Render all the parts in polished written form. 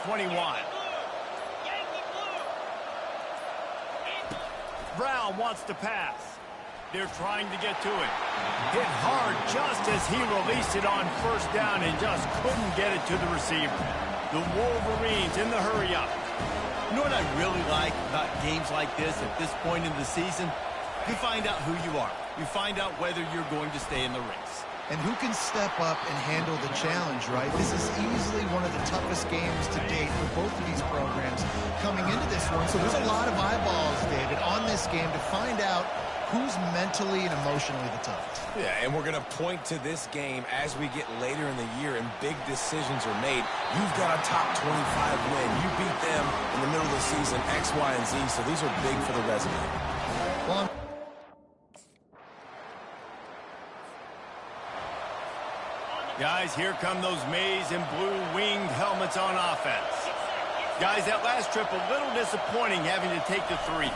21. Brown wants to pass. They're trying to get to it. Hit hard just as he released it on first down and just couldn't get it to the receiver. The Wolverines in the hurry-up. You know what I really like about games like this at this point in the season? You find out who you are. You find out whether you're going to stay in the race. And who can step up and handle the challenge, right? This is easily one of the toughest games to date for both of these programs coming into this one. So there's a lot of eyeballs, David, on this game to find out who's mentally and emotionally the toughest. Yeah, and we're going to point to this game as we get later in the year and big decisions are made. You've got a top 25 win. You beat them in the middle of the season, X, Y, and Z, so these are big for the resume. Well, guys, here come those maize and blue winged helmets on offense. Guys, that last trip a little disappointing having to take the 3.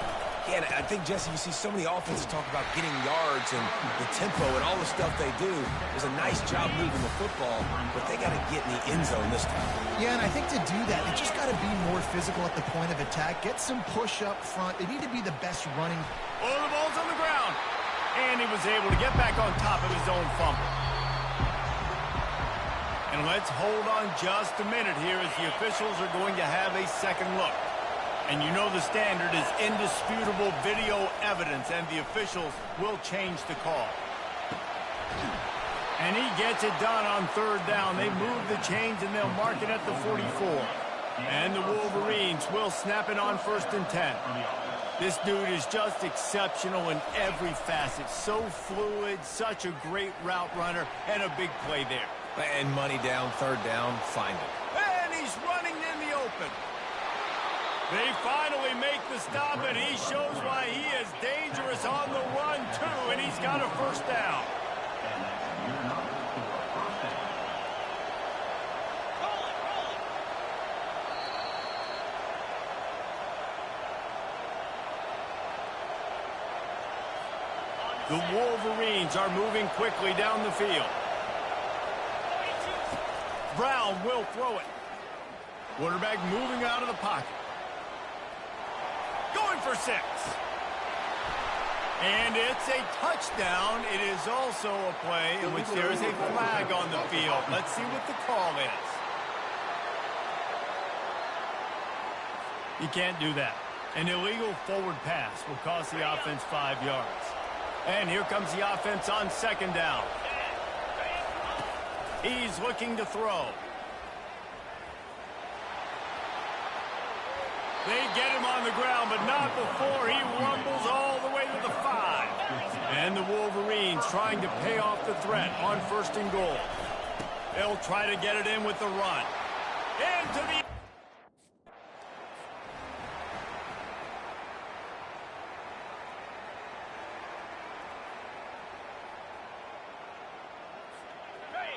Yeah, and I think, Jesse, you see so many offenses talk about getting yards and the tempo and all the stuff they do. There's a nice job moving the football, but they got to get in the end zone this time. yeah, and I think to do that, they just got to be more physical at the point of attack. Get some push up front. They need to be the best running. Oh, the ball's on the ground. And he was able to get back on top of his own fumble. And let's hold on just a minute here as the officials are going to have a second look. And you know the standard is indisputable video evidence, and the officials will change the call. And he gets it done on third down. They move the chains, and they'll mark it at the 44. And the Wolverines will snap it on 1st and 10. This dude is just exceptional in every facet. So fluid, such a great route runner, and a big play there. And money down, third down, find it. And he's running in the open. They finally make the stop, and he shows why he is dangerous on the run, too, and he's got a first down. The Wolverines are moving quickly down the field. Brown will throw it. Quarterback moving out of the pocket. Going for 6. And it's a touchdown. It is also a play in which there is a flag on the field. Let's see what the call is. You can't do that. An illegal forward pass will cost the offense 5 yards. And here comes the offense on second down. He's looking to throw. They get him on the ground, but not before he rumbles all the way to the 5. And the Wolverines trying to pay off the threat on 1st and goal. They'll try to get it in with the run. Into the...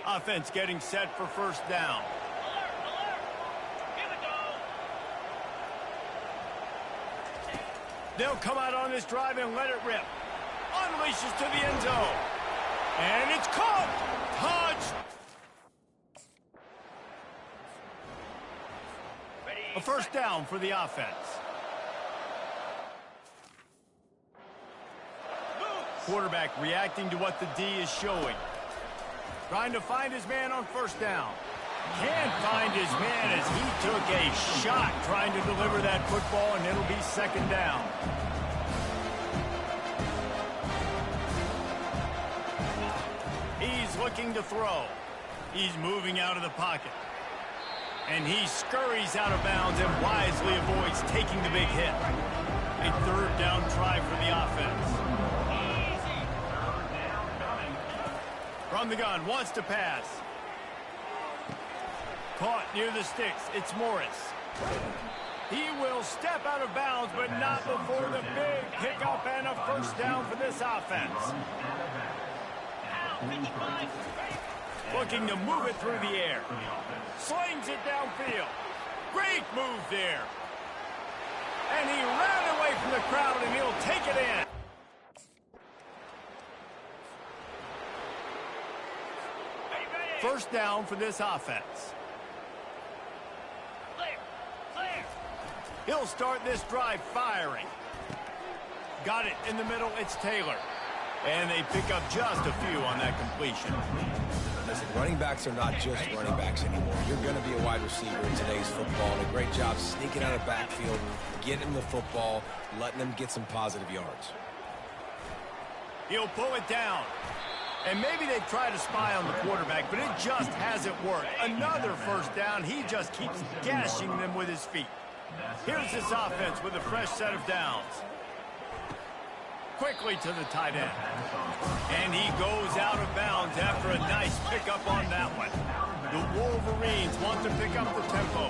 Offense getting set for 1st down. They'll come out on this drive and let it rip. Unleashes to the end zone. And it's caught. Touch. A first down for the offense. Quarterback reacting to what the D is showing. Trying to find his man on 1st down. Can't find his man as he took a shot trying to deliver that football, and it'll be 2nd down. He's looking to throw. He's moving out of the pocket. And he scurries out of bounds and wisely avoids taking the big hit. A 3rd down try for the offense. From the gun, wants to pass. Caught near the sticks. It's Morris. He will step out of bounds, but not before the big pickup and a 1st down for this offense. Looking to move it through the air. Slings it downfield. Great move there. And he ran away from the crowd, and he'll take it in. First down for this offense. He'll start this drive firing. Got it in the middle. It's Taylor. And they pick up just a few on that completion. Listen, running backs are not just running backs anymore. You're going to be a wide receiver in today's football. And a great job sneaking out of backfield, getting them the football, letting them get some positive yards. He'll pull it down. And maybe they try to spy on the quarterback, but it just hasn't worked. Another first down. He just keeps gashing them with his feet. Here's this offense with a fresh set of downs. Quickly to the tight end. And he goes out of bounds after a nice pickup on that one. The Wolverines want to pick up the tempo.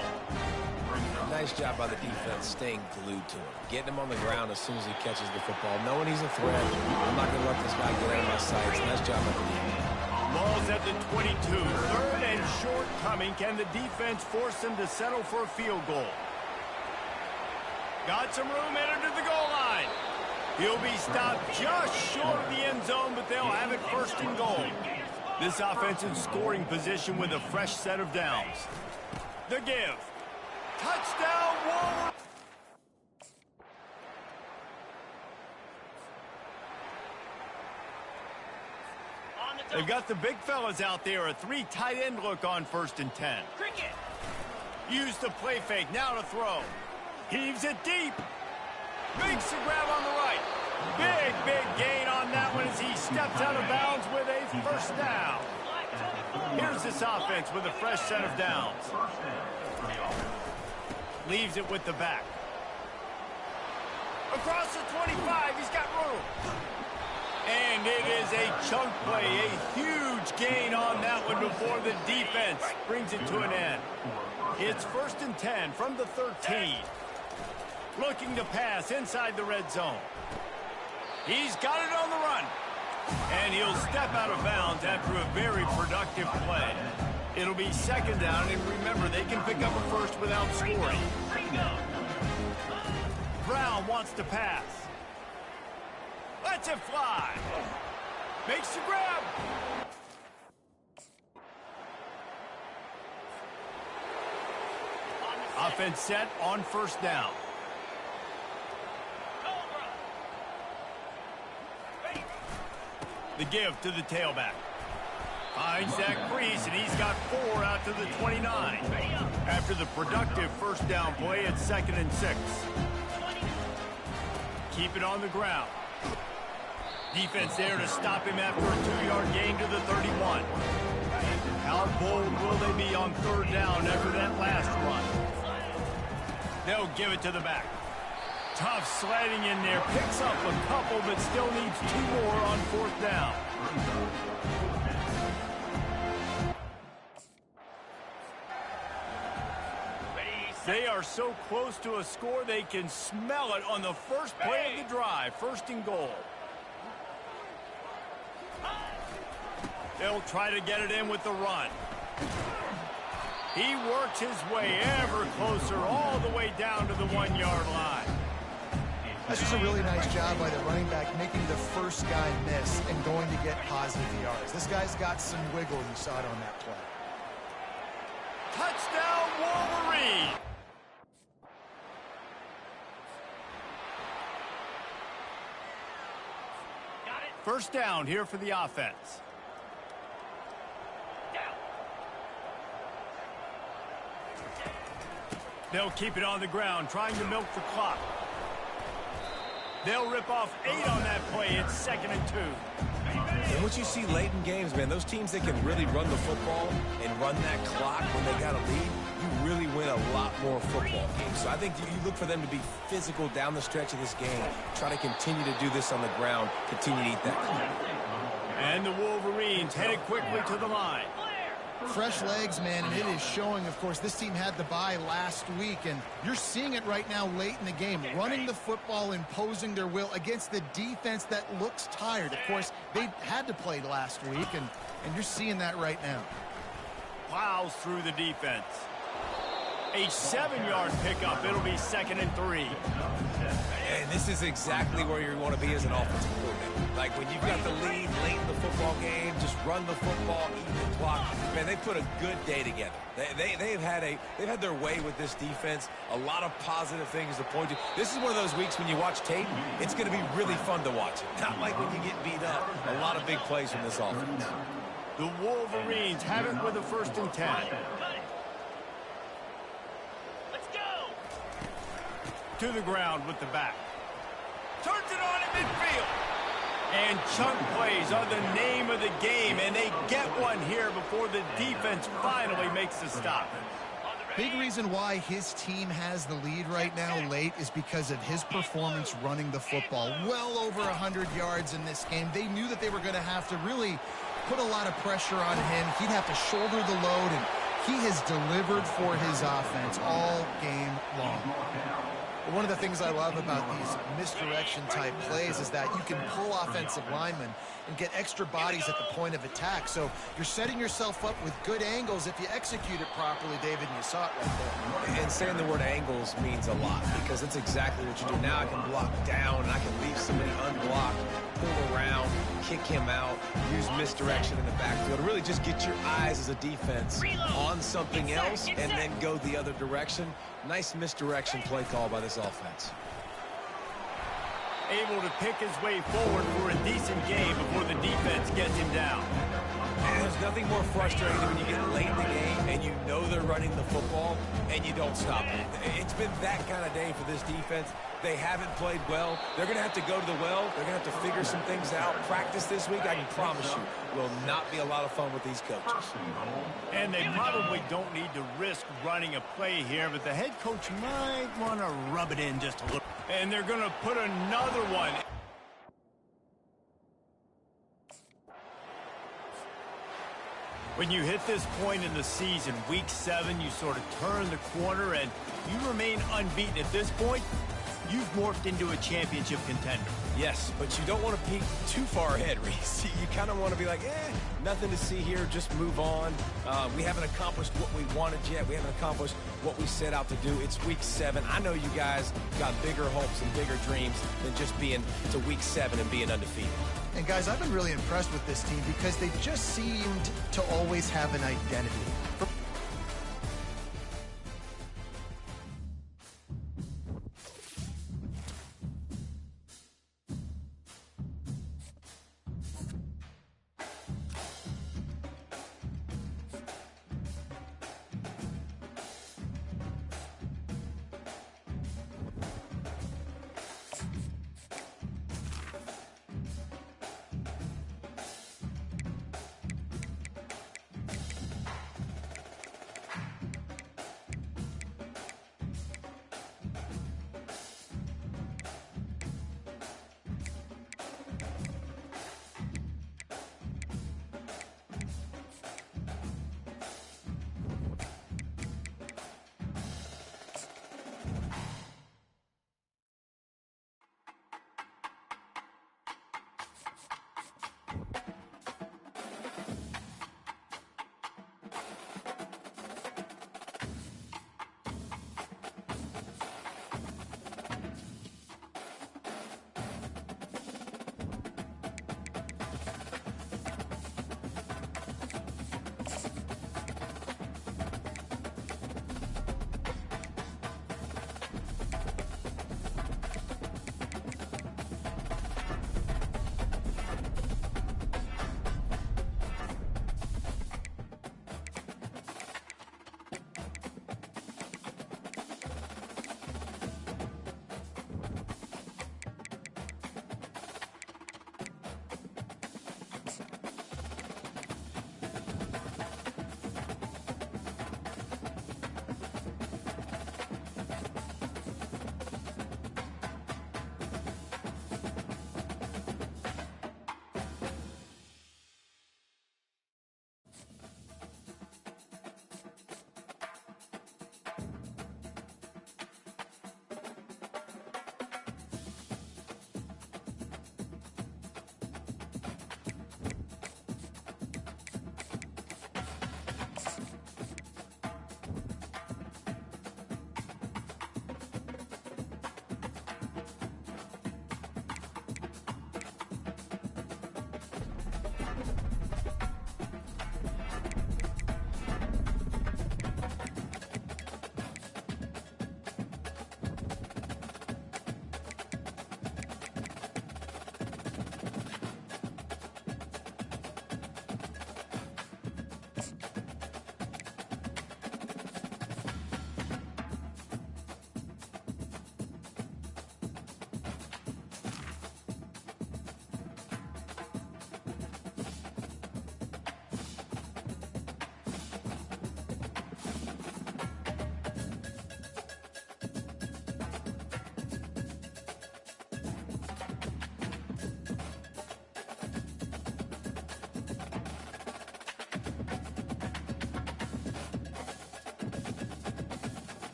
Nice job by the defense staying glued to him. Getting him on the ground as soon as he catches the football. Knowing he's a threat. I'm not going to let this guy get out of my sights. Nice job by the defense. Ball's at the 22. Third and short coming. Can the defense force him to settle for a field goal? Got some room headed to the goal line. He'll be stopped just short of the end zone, but they'll have it first and goal. This offense in scoring position with a fresh set of downs. The give. Touchdown, Wolverines! They've got the big fellas out there. A 3 tight end look on 1st and 10. Cricket. Use the play fake. Now to throw. Heaves it deep. Makes the grab on the right. Big gain on that one as he steps out of bounds with a first down. Here's this offense with a fresh set of downs. Leaves it with the back. Across the 25, he's got room. And it is a chunk play, a huge gain on that one before the defense brings it to an end. It's 1st and 10 from the 13. Looking to pass inside the red zone. He's got it on the run. And he'll step out of bounds after a very productive play. It'll be 2nd down, and remember, they can pick up a first without scoring. Brown wants to pass. Lets it fly. Makes the grab. Offense set on 1st down. The give to the tailback. Finds that crease, and he's got 4 out to the 29. After the productive first down play, it's 2nd and 6. Keep it on the ground. Defense there to stop him after a 2-yard gain to the 31. How bold will they be on 3rd down after that last run? They'll give it to the back. Tough sledding in there. Picks up a couple, but still needs 2 more on 4th down. They are so close to a score, they can smell it on the first play of the drive. 1st and goal. They'll try to get it in with the run. He works his way ever closer all the way down to the 1-yard line. That's just a really nice job by the running back, making the first guy miss and going to get positive yards. This guy's got some wiggle. You saw it on that play. Touchdown, Wolverine! Got it. First down here for the offense. They'll keep it on the ground, trying to milk the clock. They'll rip off 8 on that play. It's 2nd and 2. And what you see late in games, man, those teams that can really run the football and run that clock when they got a lead, you really win a lot more football games. So I think you look for them to be physical down the stretch of this game, try to continue to do this on the ground, continue to eat that clock. And the Wolverines headed quickly to the line. Fresh legs, man, and it is showing. Of course, this team had the bye last week, and you're seeing it right now late in the game, running the football, imposing their will against the defense that looks tired. Of course, they had to play last week, and you're seeing that right now. Plows through the defense. A 7-yard pickup. It'll be 2nd and 3. And this is exactly where you want to be as an offensive coordinator. Like when you've got the lead late in the football game, just run the football, eat the clock. Man, they put a good day together. They've had their way with this defense. A lot of positive things to point to. This is one of those weeks when you watch tape, it's going to be really fun to watch it. Not like when you get beat up. A lot of big plays from this offense. The Wolverines have it with a 1st and 10. Let's go. To the ground with the back. Turns it on in midfield. And chunk plays are the name of the game, and they get one here before the defense finally makes the stop. Big reason why his team has the lead right now late is because of his performance running the football. Well over 100 yards in this game. They knew that they were going to have to really put a lot of pressure on him. He'd have to shoulder the load, and he has delivered for his offense all game long. But one of the things I love about these misdirection-type plays is that you can pull offensive linemen and get extra bodies at the point of attack. So you're setting yourself up with good angles if you execute it properly, David, and you saw it right there. And saying the word angles means a lot because that's exactly what you do. Now I can block down, and I can leave somebody unblocked, pull around, kick him out, use misdirection in the backfield. Really just get your eyes as a defense on something else and then go the other direction. Nice misdirection play call by this offense. Able to pick his way forward for a decent game before the defense gets him down. And there's nothing more frustrating than when you get late in the game and you know they're running the football and you don't stop it. It's been that kind of day for this defense. They haven't played well. They're going to have to go to the well. They're going to have to figure some things out. Practice this week, I can promise you, will not be a lot of fun with these coaches. And they probably don't need to risk running a play here, but the head coach might want to rub it in just a little. And they're going to put another one. When you hit this point in the season, week 7, you sort of turn the corner and you remain unbeaten at this point. You've morphed into a championship contender. Yes, but you don't want to peek too far ahead, Reese. You kind of want to be like, nothing to see here, just move on. We haven't accomplished what we wanted yet. We haven't accomplished what we set out to do. It's week 7. I know you guys got bigger hopes and bigger dreams than just being to week 7 and being undefeated. And guys, I've been really impressed with this team because they just seemed to always have an identity.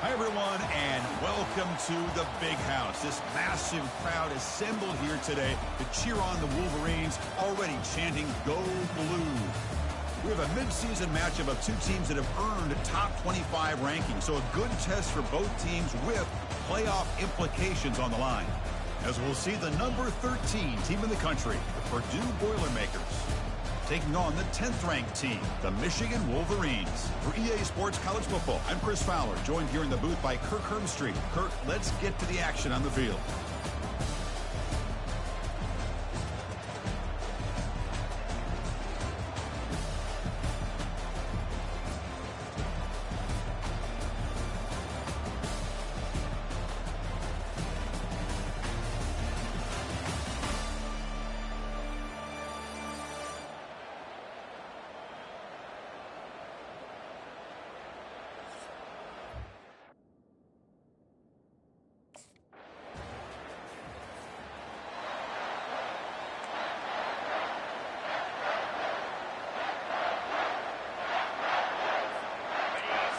Hi, everyone, and welcome to the Big House. This massive crowd assembled here today to cheer on the Wolverines, already chanting, "Go Blue." We have a midseason matchup of two teams that have earned top 25 rankings, so a good test for both teams with playoff implications on the line. As we'll see the number 13 team in the country, the Purdue Boilermakers, taking on the 10th-ranked team, the Michigan Wolverines. For EA Sports College Football, I'm Chris Fowler, joined here in the booth by Kirk Hermstreet. Kirk, let's get to the action on the field.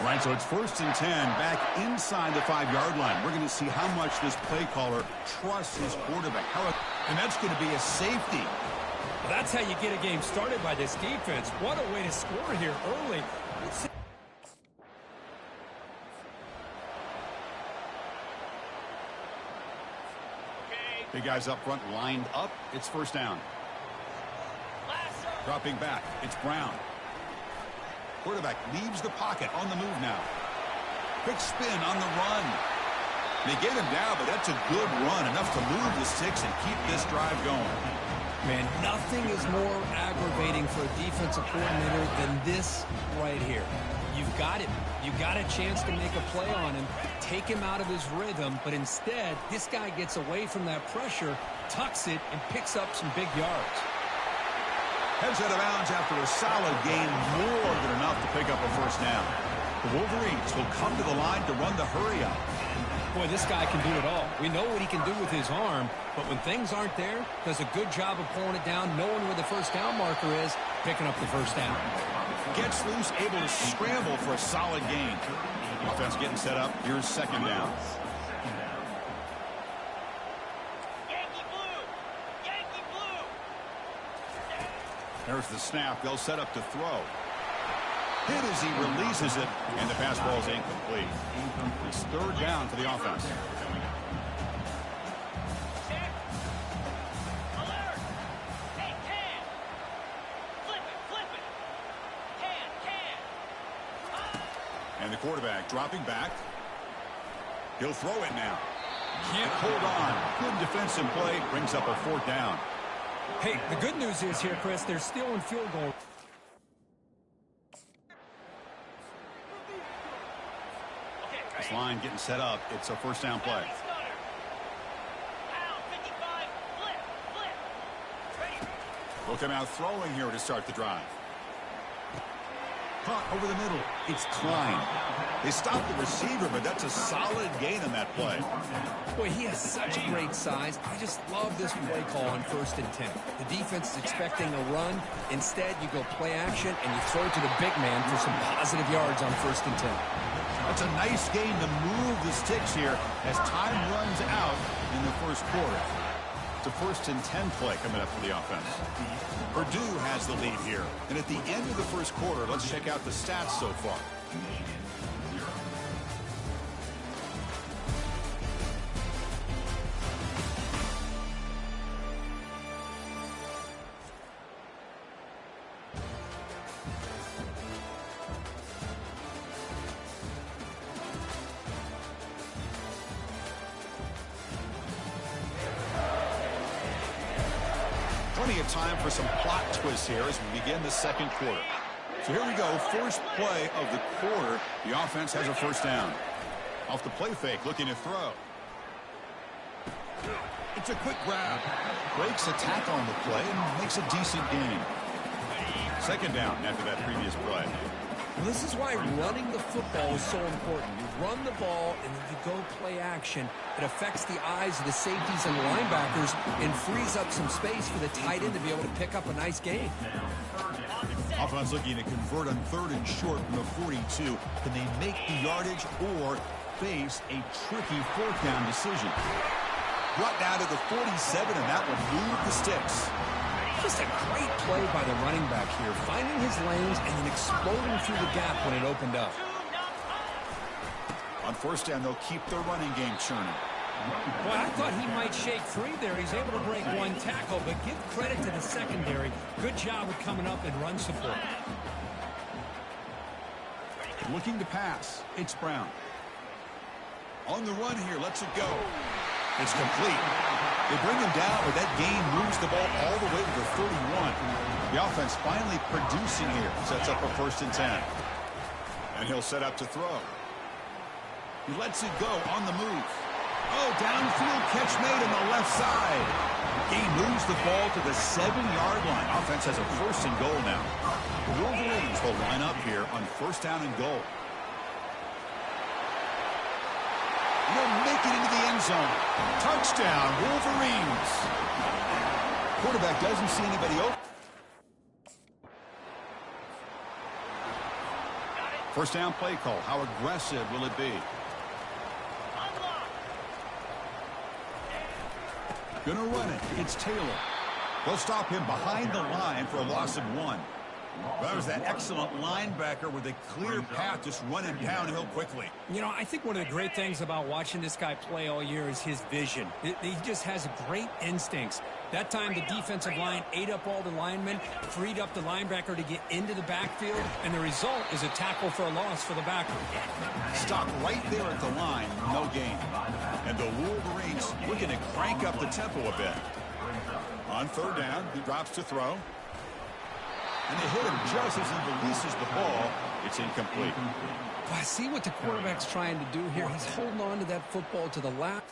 All right, so it's 1st and 10 back inside the 5-yard line. We're going to see how much this play caller trusts his quarterback. And that's going to be a safety. Well, that's how you get a game started by this defense. What a way to score here early. Big guys up front lined up. It's 1st down. Dropping back. It's Brown. Quarterback leaves the pocket on the move now. Quick spin on the run. They get him down, but that's a good run, enough to move the sticks and keep this drive going. Man, nothing is more aggravating for a defensive coordinator than this right here. You've got him. You got a chance to make a play on him, take him out of his rhythm, but instead, this guy gets away from that pressure, tucks it, and picks up some big yards. Heads out of bounds after a solid gain, more than enough to pick up a 1st down. The Wolverines will come to the line to run the hurry-up. Boy, this guy can do it all. We know what he can do with his arm, but when things aren't there, does a good job of pulling it down, knowing where the 1st down marker is, picking up the 1st down. Gets loose, able to scramble for a solid gain. Offense getting set up. Here's 2nd down. There's the snap. They'll set up to throw. Hit as he releases it, and the pass ball is incomplete. It's 3rd down for the offense. Check. Alert. Hey, can. Flip it. Can. And the quarterback dropping back. He'll throw it now. Can't hold on. Good defensive play. Brings up a 4th down. Hey, the good news is here, Chris, they're still in field goal. This line getting set up. It's a 1st down play. They'll come out throwing here to start the drive. Caught over the middle. It's Klein. They stopped the receiver, but that's a solid gain on that play. Boy, he has such great size. I just love this play call on 1st and 10. The defense is expecting a run. Instead, you go play action, and you throw it to the big man for some positive yards on 1st and 10. That's a nice gain to move the sticks here as time runs out in the 1st quarter. It's a 1st and 10 play coming up for the offense. Purdue has the lead here. And at the end of the 1st quarter, let's check out the stats so far. Plenty of time for some plot twists here as we begin the 2nd quarter. So here we go, 1st play of the quarter. The offense has a 1st down. Off the play fake, looking to throw. It's a quick grab. Breaks a tackle on the play and makes a decent gain. 2nd down after that previous play. Well, this is why running the football is so important. You run the ball, and then you go play action. It affects the eyes of the safeties and the linebackers and frees up some space for the tight end to be able to pick up a nice gain. Offense looking to convert on 3rd and short from the 42. Can they make the yardage, or face a tricky fourth down decision. Brought down to the 47, and that will move the sticks. Just a great play by the running back here, finding his lanes and then exploding through the gap when it opened up. On first down, they'll keep their running game churning. Boy, I thought he might shake free there. He's able to break one tackle, but give credit to the secondary. Good job of coming up and run support. Looking to pass. It's Brown. On the run here. Lets it go. It's complete. They bring him down, but that gain moves the ball all the way to the 31. The offense finally producing here. Sets up a 1st and 10. And he'll set up to throw. He lets it go on the move. Oh, downfield catch made on the left side. He moves the ball to the 7-yard line. Offense has a 1st and goal now. The Wolverines will line up here on 1st down and goal. They'll make it into the end zone. Touchdown, Wolverines. Quarterback doesn't see anybody open. 1st down play call. How aggressive will it be? Gonna run it. It's Taylor. They'll stop him behind the line for a loss of 1. That was that excellent linebacker with a clear path just running downhill quickly. You know, I think one of the great things about watching this guy play all year is his vision. He just has great instincts. That time the defensive line ate up all the linemen, freed up the linebacker to get into the backfield, and the result is a tackle for a loss for the backer. Stop right there at the line, no gain. And the Wolverines looking to crank up the tempo a bit. On 3rd down, he drops to throw. And they hit him just as he releases the ball. It's incomplete. Well, I see what the quarterback's trying to do here. He's holding on to that football to the last.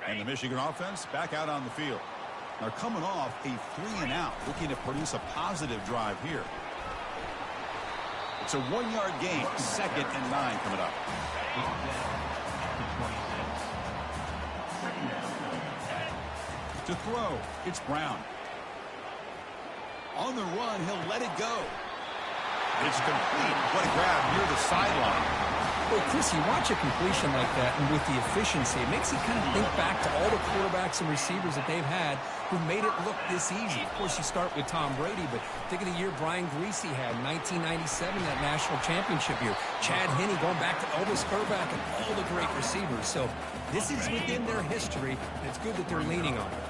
And the Michigan offense back out on the field. They're coming off a 3-and-out, looking to produce a positive drive here. It's a 1-yard gain, 2nd and 9 coming up. To throw, it's Brown. On the run, he'll let it go. It's complete. What a grab near the sideline. Well, Chris, you watch a completion like that, and with the efficiency, it makes you kind of think back to all the quarterbacks and receivers that they've had who made it look this easy. Of course, you start with Tom Brady, but think of the year Brian Greasy had in 1997, that national championship year. Chad Henne going back to Elvis Burback and all the great receivers. So this is within their history, and it's good that they're leaning on it.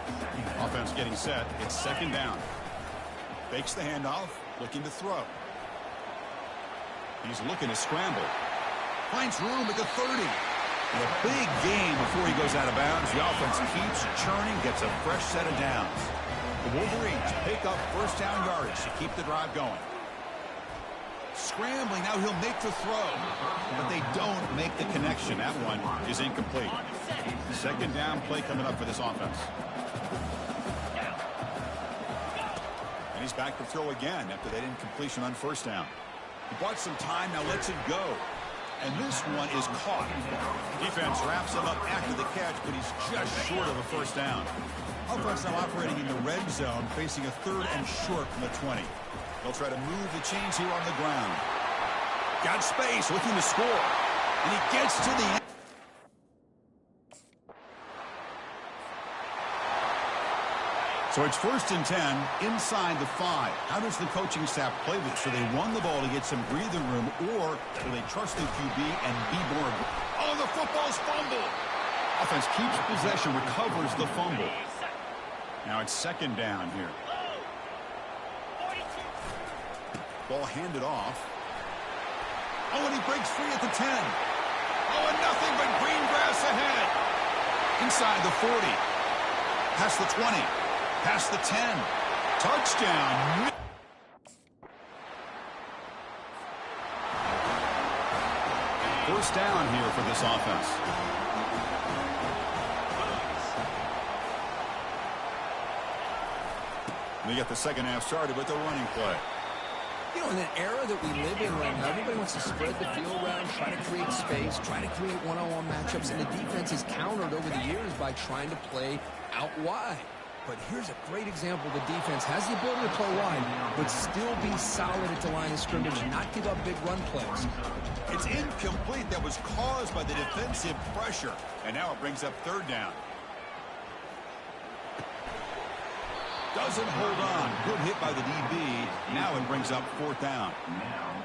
Offense getting set. It's 2nd down. Fakes the handoff, looking to throw. He's looking to scramble. Finds room at the 30. And a big gain before he goes out of bounds. The offense keeps churning, gets a fresh set of downs. The Wolverines pick up 1st down yardage to keep the drive going. Scrambling, now he'll make the throw. But they don't make the connection. That one is incomplete. 2nd down play coming up for this offense. And he's back to throw again after that incompletion on 1st down. He bought some time, now lets it go. And this one is caught. Defense wraps him up after the catch, but he's just short of a 1st down. Offense now operating in the red zone, facing a 3rd and short from the 20. They'll try to move the chains here on the ground. Got space, looking to score. And he gets to the end. So it's 1st and 10 inside the 5. How does the coaching staff play this? Do they run the ball to get some breathing room, or do they trust the QB and be more? Oh, the football's fumbled. Offense keeps possession, recovers the fumble. Now it's 2nd down here. Ball handed off. Oh, and he breaks free at the 10. Oh, and nothing but green grass ahead. Inside the 40. Past the 20. Past the 10. Touchdown. First down here for this offense. We get the second half started with the running play. You know, in an era that we live in right now, everybody wants to spread the field around, try to create space, try to create one-on-one matchups, and the defense is countered over the years by trying to play out wide. But here's a great example. The defense has the ability to play wide, but still be solid at the line of scrimmage and not give up big run plays. It's incomplete. That was caused by the defensive pressure. And now it brings up third down. Doesn't hold on. Good hit by the DB. Now it brings up fourth down.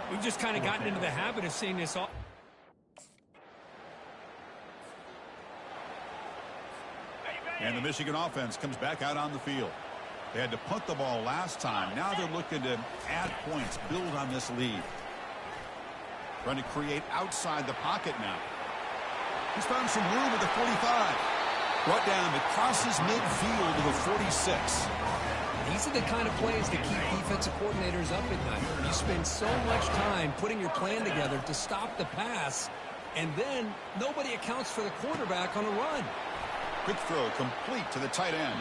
We've just kind of gotten into the habit of seeing this all. And the Michigan offense comes back out on the field. They had to punt the ball last time. Now they're looking to add points, build on this lead. Trying to create outside the pocket now. He's found some room at the 45. Brought down, it crosses midfield to the 46. These are the kind of plays that keep defensive coordinators up at night. You spend so much time putting your plan together to stop the pass, and then nobody accounts for the quarterback on a run. Quick throw complete to the tight end.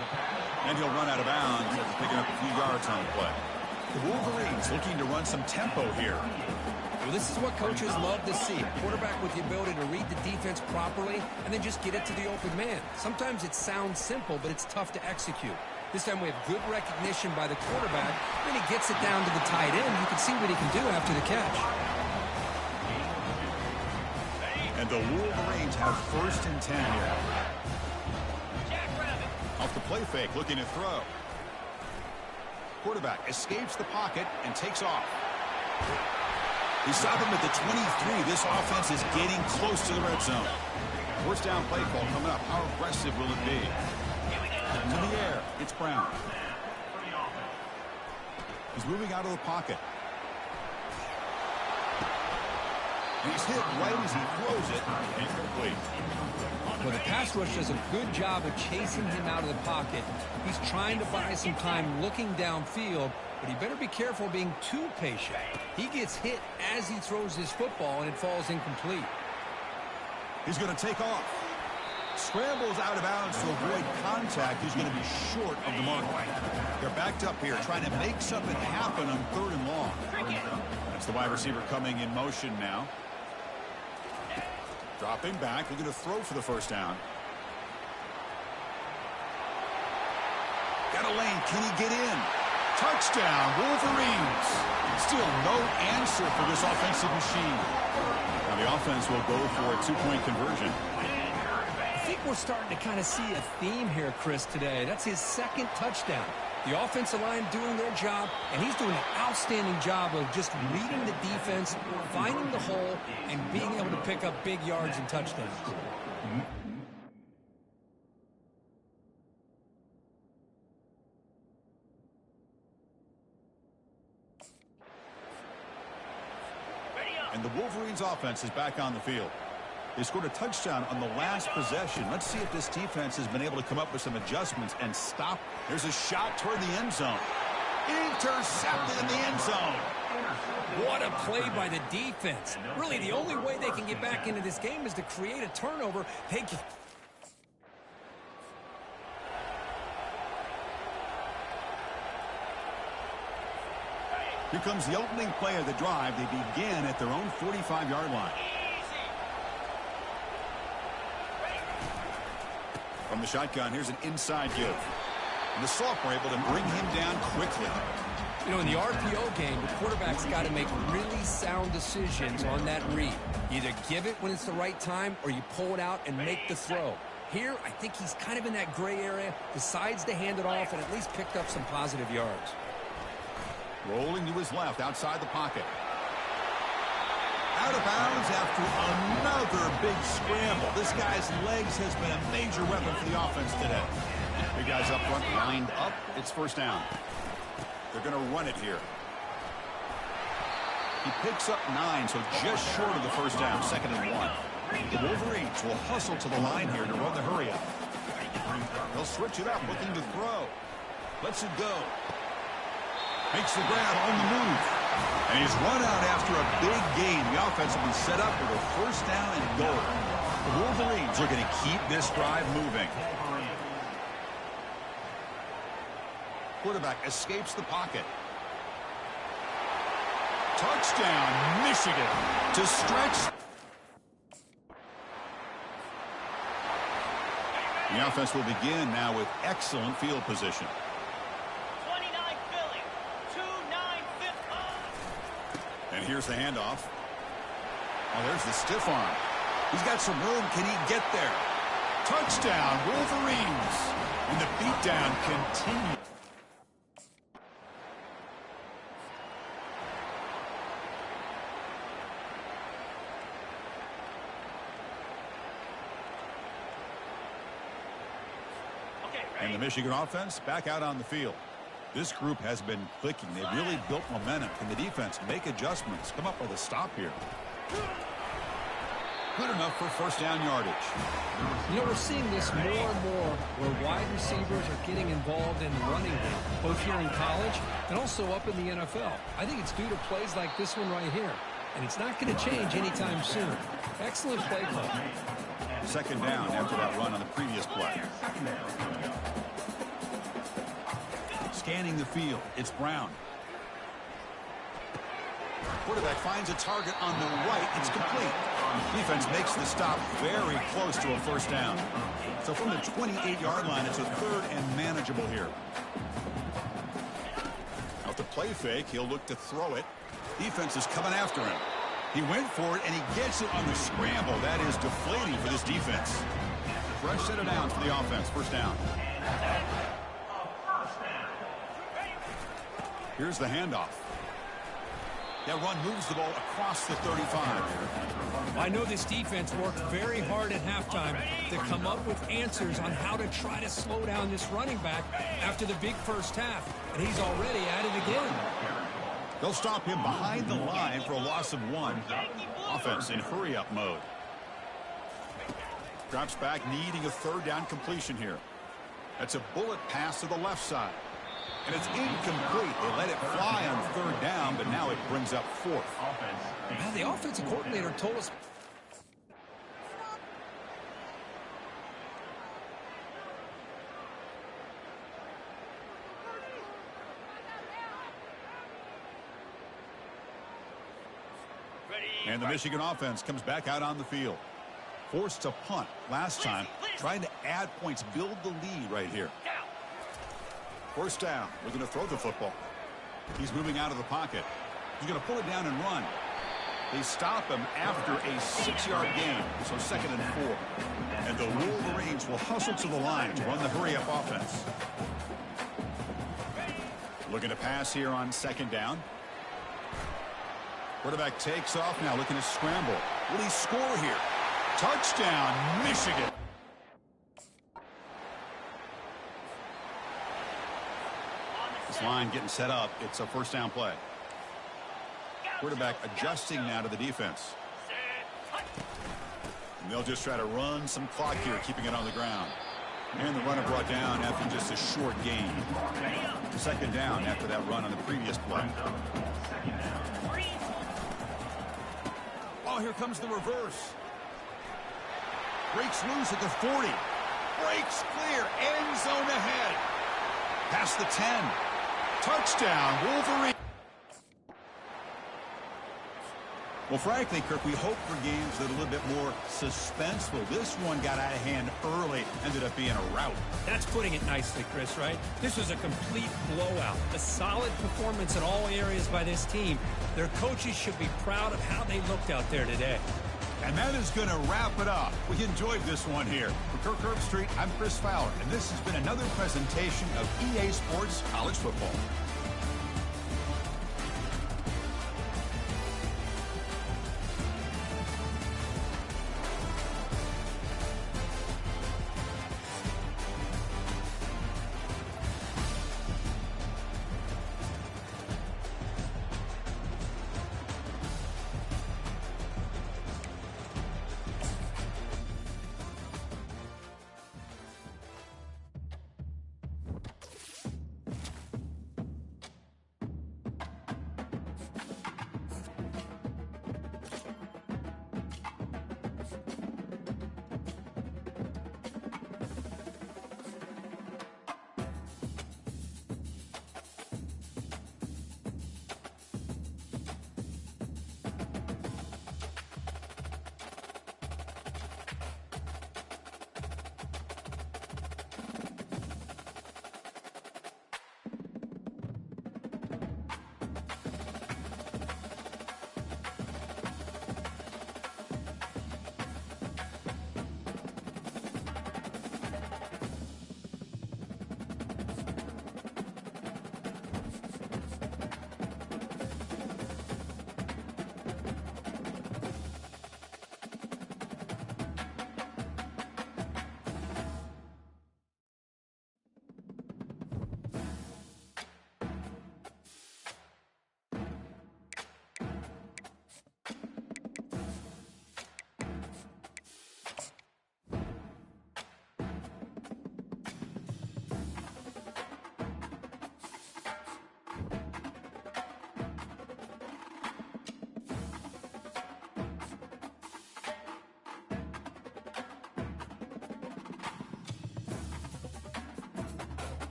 And he'll run out of bounds after picking up a few yards on the play. The Wolverines looking to run some tempo here. Well, this is what coaches love to see. A quarterback with the ability to read the defense properly and then just get it to the open man. Sometimes it sounds simple, but it's tough to execute. This time we have good recognition by the quarterback. Then he gets it down to the tight end. You can see what he can do after the catch. And the Wolverines have first and 10 here. Off the play fake, looking to throw. Quarterback escapes the pocket and takes off. They stop him at the 23. This offense is getting close to the red zone. First down play call coming up. How aggressive will it be? To the air, it's Brown. He's moving out of the pocket. And he's hit right as he throws it. Incomplete. Well, the pass rush does a good job of chasing him out of the pocket. He's trying to buy some time looking downfield, but he better be careful being too patient. He gets hit as he throws his football, and it falls incomplete. He's going to take off. Scrambles out of bounds to avoid contact. He's going to be short of the mark. They're backed up here, trying to make something happen on third and long. That's the wide receiver coming in motion now. Dropping back, looking to throw for the first down. Got a lane, can he get in? Touchdown, Wolverines. Still no answer for this offensive machine. Now the offense will go for a two-point conversion. I think we're starting to kind of see a theme here, Chris, today. That's his second touchdown. The offensive line doing their job, and he's doing an outstanding job of just reading the defense, finding the hole, and being able to pick up big yards and touchdowns. And the Wolverines offense is back on the field. They scored a touchdown on the last possession. Let's see if this defense has been able to come up with some adjustments and stop. There's a shot toward the end zone. Intercepted in the end zone. What a play by the defense. Really, the only way they can get back into this game is to create a turnover. They can... Here comes the opening play of the drive. They begin at their own 45-yard line. From the shotgun, here's an inside give. And the sophomore able to bring him down quickly. You know, in the RPO game, the quarterback's got to make really sound decisions on that read. You either give it when it's the right time or you pull it out and make the throw. Here, I think he's kind of in that gray area, decides to hand it off and at least picked up some positive yards. Rolling to his left outside the pocket. Out of bounds after another big scramble. This guy's legs has been a major weapon for the offense today. Big guys up front lined up. It's first down. They're going to run it here. He picks up 9, so just short of the first down. Second and 1. The Wolverines will hustle to the line here to run the hurry up. They'll switch it up, looking to throw. Lets it go. Makes the grab on the move. And he's run out after a big gain. The offense will be set up with a first down and goal. The Wolverines are going to keep this drive moving. Quarterback escapes the pocket. Touchdown, Michigan. To stretch. The offense will begin now with excellent field position. 29 Philly, 2-9 fifth. And here's the handoff. Oh, there's the stiff arm. He's got some room. Can he get there? Touchdown, Wolverines. And the beatdown continues. And the Michigan offense back out on the field. This group has been clicking. They've really built momentum. Can the defense make adjustments? Come up with a stop here. Good enough for first down yardage. You know, we're seeing this more and more where wide receivers are getting involved in the running game, both here in college and also up in the NFL. I think it's due to plays like this one right here. And it's not going to change anytime soon. Excellent play call. Second down after that run on the previous play. Scanning the field, it's Brown. Quarterback finds a target on the right. It's complete. Defense makes the stop very close to a first down. So from the 28-yard line, it's a third and manageable here. Out the play fake, he'll look to throw it. Defense is coming after him. He went for it, and he gets it on the scramble. That is deflating for this defense. Fresh set of downs for the offense. First down. Here's the handoff. That run moves the ball across the 35. I know this defense worked very hard at halftime to come up with answers on how to try to slow down this running back after the big first half. And he's already at it again. They'll stop him behind the line for a loss of 1. Offense in hurry-up mode. Drops back, needing a third down completion here. That's a bullet pass to the left side. And it's incomplete. They let it fly on third down, but now it brings up fourth. Now, the offensive coordinator told us. And the Michigan offense comes back out on the field. Forced to punt last time, trying to add points, build the lead right here. First down. We're going to throw the football. He's moving out of the pocket. He's going to pull it down and run. They stop him after a 6-yard gain, so second and 4. And the Wolverines will hustle to the line to run the hurry-up offense. Looking to pass here on second down. Quarterback takes off now, looking to scramble. Will he score here? Touchdown, Michigan. This line getting set up. It's a first down play. Quarterback adjusting now to the defense. And they'll just try to run some clock here, keeping it on the ground. And the runner brought down after just a short gain. Second down after that run on the previous play. Oh, here comes the reverse. Breaks loose at the 40. Breaks clear. End zone ahead. Past the 10. Touchdown, Wolverine. Well, frankly, Kirk, we hope for games that are a little bit more suspenseful. This one got out of hand early, ended up being a rout. That's putting it nicely, Chris, right? This was a complete blowout. A solid performance in all areas by this team. Their coaches should be proud of how they looked out there today. And that is going to wrap it up. We enjoyed this one here. For Kirk Herbstreit, I'm Chris Fowler, and this has been another presentation of EA Sports College Football.